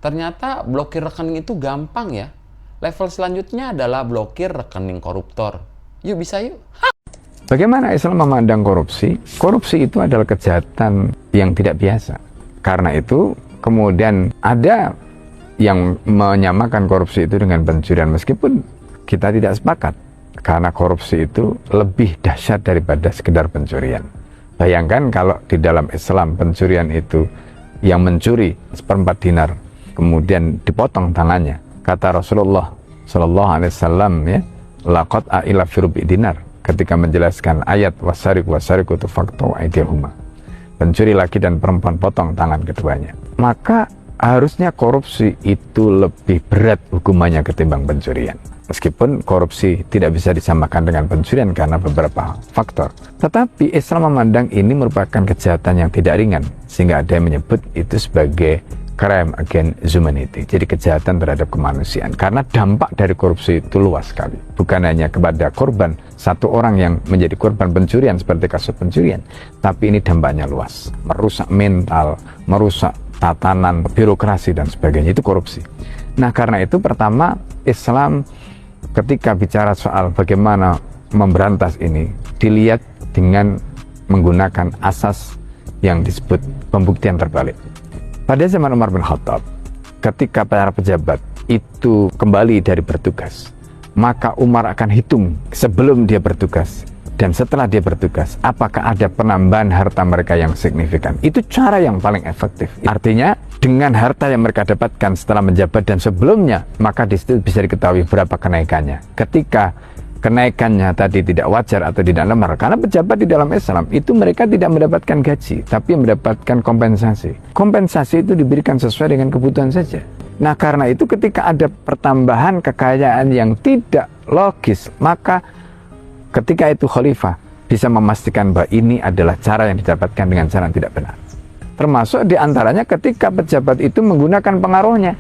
Ternyata blokir rekening itu gampang ya. Level selanjutnya adalah blokir rekening koruptor. Yuk, bisa yuk. Bagaimana Islam memandang korupsi? Korupsi itu adalah kejahatan yang tidak biasa. Karena itu kemudian ada yang menyamakan korupsi itu dengan pencurian, meskipun kita tidak sepakat. Karena korupsi itu lebih dahsyat daripada sekedar pencurian. Bayangkan kalau di dalam Islam pencurian itu yang mencuri seperempat dinar kemudian dipotong tangannya. Kata Rasulullah Shallallahu Alaihi Wasallam, ya, laqad a'ila fi rubi dinar, ketika menjelaskan ayat wasariku tufaqtu aydihuma, pencuri laki dan perempuan potong tangan keduanya. Maka harusnya korupsi itu lebih berat hukumannya ketimbang pencurian. Meskipun korupsi tidak bisa disamakan dengan pencurian karena beberapa faktor, tetapi Islam memandang ini merupakan kejahatan yang tidak ringan, sehingga ada yang menyebut itu sebagai crime against humanity, jadi kejahatan terhadap kemanusiaan. Karena dampak dari korupsi itu luas sekali, bukan hanya kepada korban, satu orang yang menjadi korban pencurian seperti kasus pencurian, tapi ini dampaknya luas, merusak mental, merusak tatanan birokrasi dan sebagainya, itu korupsi. Nah, karena itu pertama Islam ketika bicara soal bagaimana memberantas ini dilihat dengan menggunakan asas yang disebut pembuktian terbalik. Pada zaman Umar bin Khattab, ketika para pejabat itu kembali dari bertugas, maka Umar akan hitung sebelum dia bertugas dan setelah dia bertugas, apakah ada penambahan harta mereka yang signifikan. Itu cara yang paling efektif. Artinya, dengan harta yang mereka dapatkan setelah menjabat dan sebelumnya, maka di situ bisa diketahui berapa kenaikannya. Ketika kenaikannya tadi tidak wajar atau tidak normal, karena pejabat di dalam Islam itu mereka tidak mendapatkan gaji, tapi mendapatkan kompensasi. Kompensasi itu diberikan sesuai dengan kebutuhan saja. Nah, karena itu ketika ada pertambahan kekayaan yang tidak logis, maka ketika itu khalifah bisa memastikan bahwa ini adalah cara yang didapatkan dengan cara yang tidak benar. Termasuk diantaranya ketika pejabat itu menggunakan pengaruhnya.